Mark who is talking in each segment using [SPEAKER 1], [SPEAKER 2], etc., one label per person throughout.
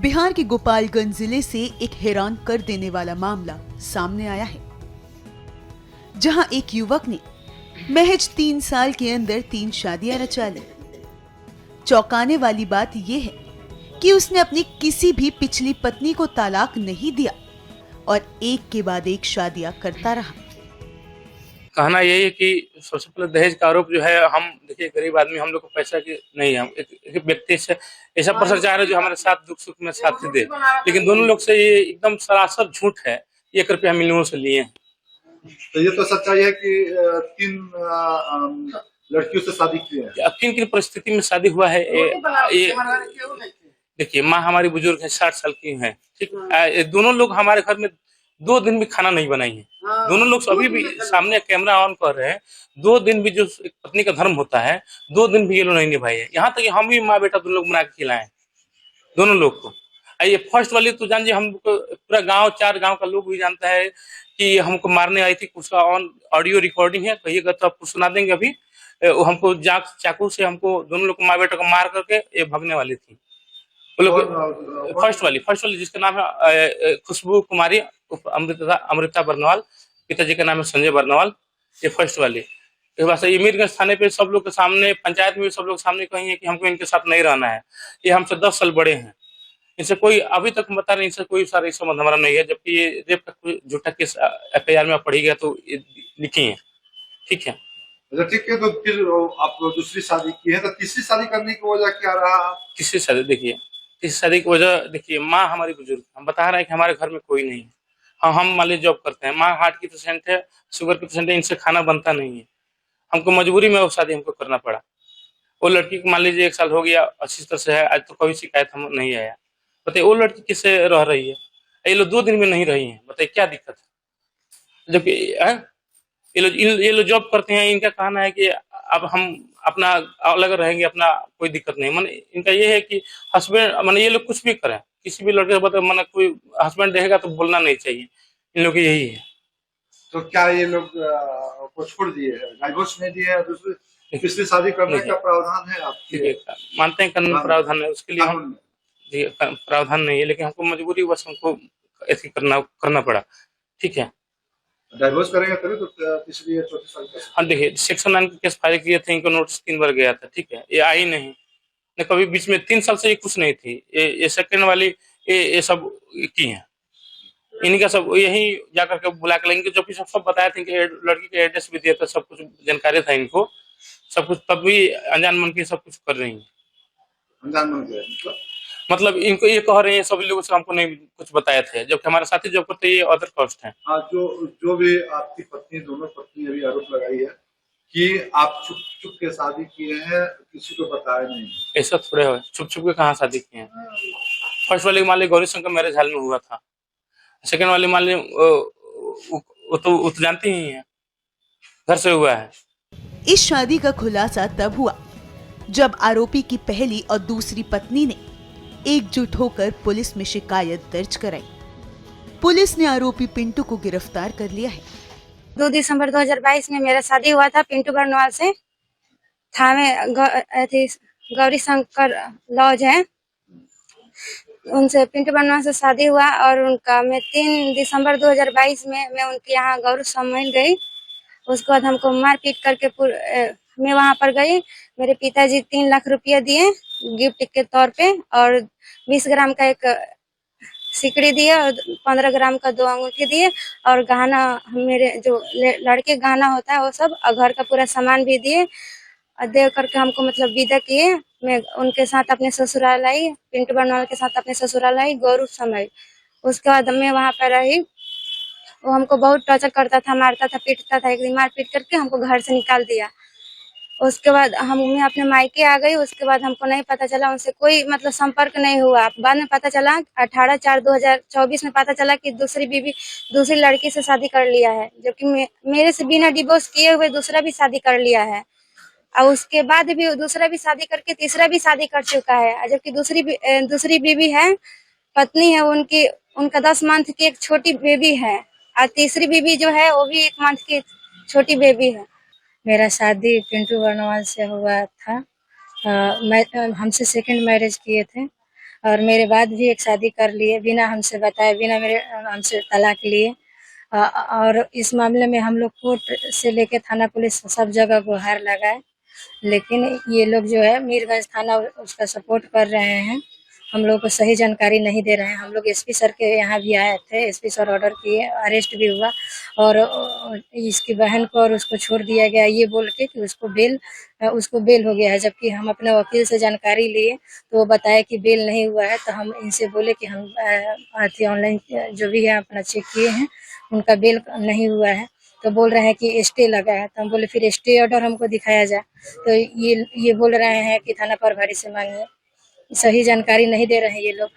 [SPEAKER 1] बिहार के गोपालगंज जिले से एक हैरान कर देने वाला मामला सामने आया है, जहां एक युवक ने महज 3 साल के अंदर 3 शादियां रचा ली। चौंकाने वाली बात यह है कि उसने अपनी किसी भी पिछली पत्नी को तलाक नहीं दिया और एक के बाद एक शादियां करता रहा।
[SPEAKER 2] कहना यही है कि सबसे पहले दहेज का आरोप जो है, हम देखिए गरीब आदमी, हम लोग को पैसा की नहीं है। हम एक व्यक्ति से ऐसा पर्सन चाह रहे जो हमारे साथ दुख सुख में साथ दे, लेकिन दोनों लोग से ये एकदम सरासर झूठ है। 1 रुपया मिलियों से लिए हैं।
[SPEAKER 3] तो ये तो सच्चाई है कि 3 लड़कियों से शादी की है।
[SPEAKER 2] अब किन किन परिस्थिति में शादी हुआ है ये देखिए, माँ हमारी बुजुर्ग है, 60 साल की है, ठीक। दोनों लोग हमारे घर में 2 दिन भी खाना नहीं बनाई है। दोनों लोग अभी भी सामने कैमरा ऑन कर रहे हैं। 2 दिन भी जो पत्नी का धर्म होता है, 2 दिन भी ये लोग नहीं निभाए है। यहाँ तक कि हम भी माँ बेटा दोनों लोग बना के खिलाए दोनों लोग को। ये फर्स्ट वाली तो जान जी, हम पूरा गांव 4 गांव का लोग भी जानता है कि हमको मारने आई थी। उसका ऑन ऑडियो रिकॉर्डिंग है, कहिएगा तो आपको सुना देंगे। अभी वो हमको चाकू से हमको दोनों लोग को माँ बेटा को मार करके ये भगने वाली थी वो लोग। फर्स्ट वाली जिसका नाम है खुशबू कुमारी अमृता बर्नवाल, पिताजी का नाम है संजय बर्नवाल। ये फर्स्ट वाली ये मीरगंज थाने पे सब लोग के सामने, पंचायत में भी सब लोग सामने कहेंगे कि हमको इनके साथ नहीं रहना है। ये हमसे 10 साल बड़े हैं। इनसे कोई अभी तक बता रहे, इनसे कोई सारा संबंध हमारा नहीं है। जबकि ये रेप का कोई झूठा केस FIR में पढ़ी गया तो लिखी है, ठीक है।
[SPEAKER 3] अच्छा ठीक है, तो फिर आप दूसरी शादी की है, तो तीसरी शादी करने की वजह क्या रहा?
[SPEAKER 2] तीसरी शादी देखिए, तीसरी शादी की वजह देखिए, माँ हमारी बुजुर्ग, हम बता रहे हैं कि हमारे घर में कोई नहीं है। हाँ, हम मान लीजिए जॉब करते हैं, माँ हार्ट की पेशेंट है, शुगर की पेशेंट है, इनसे खाना बनता नहीं है। हमको मजबूरी में वो शादी हमको करना पड़ा। वो लड़की को मान लीजिए 1 साल हो गया, अच्छी तरह से है, आज तो कोई शिकायत हम नहीं आया। बताइए वो लड़की किससे रह रही है? ये लोग 2 दिन में नहीं रही है, बताइए क्या दिक्कत है? जबकि ये लोग जॉब करते हैं। इनका कहना है कि अब हम अपना अलग रहेंगे, अपना कोई दिक्कत नहीं। मन इनका ये है कि हस्बैंड मान ये लोग कुछ भी करें, किसी भी लड़के को मन कोई हस्बैंड रहेगा तो बोलना नहीं चाहिए। इन लोग की यही है।
[SPEAKER 3] तो क्या ये लोग को छोड़ दिए हैं, डाइवोर्स नहीं दिए हैं, दूसरी शादी करने का प्रावधान है आपके?
[SPEAKER 2] मानते हैं कानून प्रावधान है, उसके लिए हम प्रावधान नहीं है, लेकिन हमको मजबूरी बस हमको ऐसे करना पड़ा, ठीक है।
[SPEAKER 3] डाइवोर्स करेंगे तभी तो तीसरी या चौथी शादी करेंगे।
[SPEAKER 2] हाँ देखिए, सेक्शन 9 के केस फाइल किए थे, इनको नोटिस 3 बार गया था, ठीक है। ये आई नहीं न कभी, बीच में 3 साल से ये कुछ नहीं थी। ये सेकंड वाली ये सब की है। इनका सब यही जाकर के बुला के लेंगे, जो भी सब बताए थे कि लड़की के एड्रेस भी दिया था, सब कुछ जानकारी था इनको, सब कुछ, तब भी अनजान मन के सब कुछ कर रही है।
[SPEAKER 3] अनजान मन के
[SPEAKER 2] मतलब इनको ये कह रहे हैं सभी लोगों से, हमको नहीं कुछ बताया था, जबकि हमारे साथी जॉब करते ये अदर कास्ट है।
[SPEAKER 3] हाँ, जो भी आपकी पत्नी, दोनों पत्नी अभी आरोप लगाई है कि आप छुप छुप के शादी किए हैं, किसी को बताया नहीं।
[SPEAKER 2] ऐसा थोड़े हो, छुप छुप के कहाँ शादी किए हैं? फर्स्ट वाले मान ली गौरी शंकर मैरिज हाल में हुआ था। सेकंड वाली मान ली वो तो जानती ही है, घर से हुआ है।
[SPEAKER 1] इस शादी का खुलासा तब हुआ जब आरोपी की पहली और दूसरी पत्नी ने एकजुट होकर पुलिस में शिकायत दर्ज कराई। पुलिस ने आरोपी पिंटू को गिरफ्तार कर लिया है।
[SPEAKER 4] 2 दिसंबर 2022 में मेरा शादी हुआ था पिंटू बर्नवाल से। थाने गौरी शंकर लॉज है, उनसे पिंटू बर्नवाल से शादी हुआ। और उनका मैं 3 दिसंबर 2022 में मैं उनके यहाँ गौरव सम्मेलन गई। उसके बाद हमको मारपीट करके मैं वहाँ पर गई। मेरे पिताजी 3 लाख रुपया दिए गिफ्ट के तौर पे, और 20 ग्राम का एक सिकड़ी दिए, और 15 ग्राम का 2 अंगूठी दिए, और गहना, मेरे जो लड़के गहना होता है वो सब, और घर का पूरा सामान भी दिए। और दे करके हमको मतलब विदा किए। मैं उनके साथ अपने ससुराल आई, पिंटू बर्नवाल के साथ अपने ससुराल आई गौरव समय। उसके बाद मैं वहाँ पर रही। वो हमको बहुत टॉर्चर करता था, मारता था, पीटता था। एक दिन मार पीट करके हमको घर से निकाल दिया। उसके बाद मैं अपने मायके आ गई। उसके बाद हमको नहीं पता चला, उनसे कोई मतलब संपर्क नहीं हुआ। बाद में पता चला 18/4/2024 में पता चला कि दूसरी लड़की से शादी कर लिया है, जबकि मेरे से बिना डिवोर्स किए हुए दूसरा भी शादी कर लिया है। और उसके बाद भी दूसरा भी शादी करके तीसरा भी शादी कर चुका है। जबकि दूसरी बीवी है, पत्नी है उनकी, उनका 10 मंथ की एक छोटी बेबी है, और तीसरी बीवी जो है वो भी 1 मंथ की छोटी बेबी है। मेरा शादी पिंटू बर्नवाल से हुआ था। हमसे सेकंड मैरिज किए थे। और मेरे बाद भी एक शादी कर लिए बिना हमसे बताए, बिना मेरे हमसे तलाक लिए। और इस मामले में हम लोग कोर्ट से लेके थाना पुलिस सब जगह गुहार लगाए, लेकिन ये लोग जो है मीरगंज थाना उसका सपोर्ट कर रहे हैं, हम लोग को सही जानकारी नहीं दे रहे हैं। हम लोग एसपी सर के यहाँ भी आए थे, एसपी सर ऑर्डर किए, अरेस्ट भी हुआ और इसकी बहन को और उसको छोड़ दिया गया ये बोल के कि उसको बेल हो गया है। जबकि हम अपने वकील से जानकारी लिए तो वो बताया कि बेल नहीं हुआ है। तो हम इनसे बोले कि हम ऑनलाइन जो भी है अपना चेक किए हैं, उनका बेल नहीं हुआ है। तो बोल रहे हैं कि स्टे लगा है। तो हम बोले फिर स्टे ऑर्डर हमको दिखाया जाए। तो ये बोल रहे हैं कि थाना प्रभारी से मांगिए। सही जानकारी नहीं दे रहे हैं ये लोग।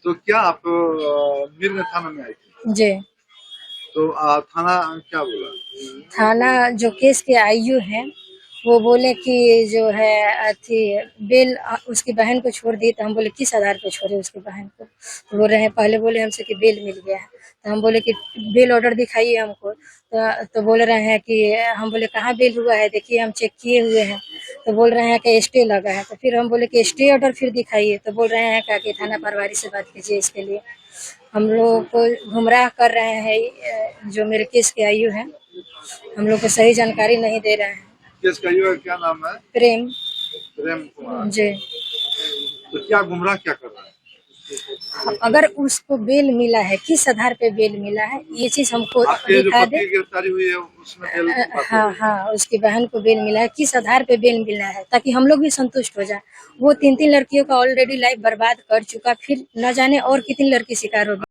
[SPEAKER 3] तो क्या आप मीरगंज थाना में आए थे?
[SPEAKER 4] जी,
[SPEAKER 3] तो थाना क्या बोला?
[SPEAKER 4] थाना जो केस के आईयू हैं वो बोले कि जो है अथी बेल उसकी बहन को छोड़ दी। तो हम बोले किस आधार पे छोड़े उसकी बहन को? तो बोल रहे हैं पहले बोले हमसे कि बेल मिल गया है। तो हम बोले कि बेल ऑर्डर दिखाइए हमको। तो बोल रहे हैं कि हम बोले कहाँ बेल हुआ है, देखिए हम चेक किए हुए हैं। तो बोल रहे हैं कि स्टे लगा है। तो फिर हम बोले कि स्टे ऑर्डर फिर दिखाइए। तो बोल रहे हैं कि थाना प्रभारी से बात कीजिए इसके लिए। हम लोग को गुमराह कर रहे हैं जो मेरे केस के आयु हैं, हम लोग को सही जानकारी नहीं दे रहे हैं।
[SPEAKER 3] केस का युवा क्या नाम है?
[SPEAKER 4] प्रेम
[SPEAKER 3] प्रेम कुमार।
[SPEAKER 4] जी।
[SPEAKER 3] तो क्या गुमराह क्या कर रहा है?
[SPEAKER 4] अगर उसको बेल मिला है, किस आधार पे बेल मिला है, ये चीज हमको
[SPEAKER 3] आपके जो
[SPEAKER 4] दिखा
[SPEAKER 3] पति
[SPEAKER 4] दे।
[SPEAKER 3] की गिरफ्तारी हुई है उसमें बेल की बात
[SPEAKER 4] हाँ
[SPEAKER 3] है।
[SPEAKER 4] हाँ, उसकी बहन को बेल मिला है, किस आधार पे बेल मिला है, ताकि हम लोग भी संतुष्ट हो जाए। वो 3 लड़कियों का ऑलरेडी लाइफ बर्बाद कर चुका, फिर न जाने और कितनी लड़की शिकार होगी।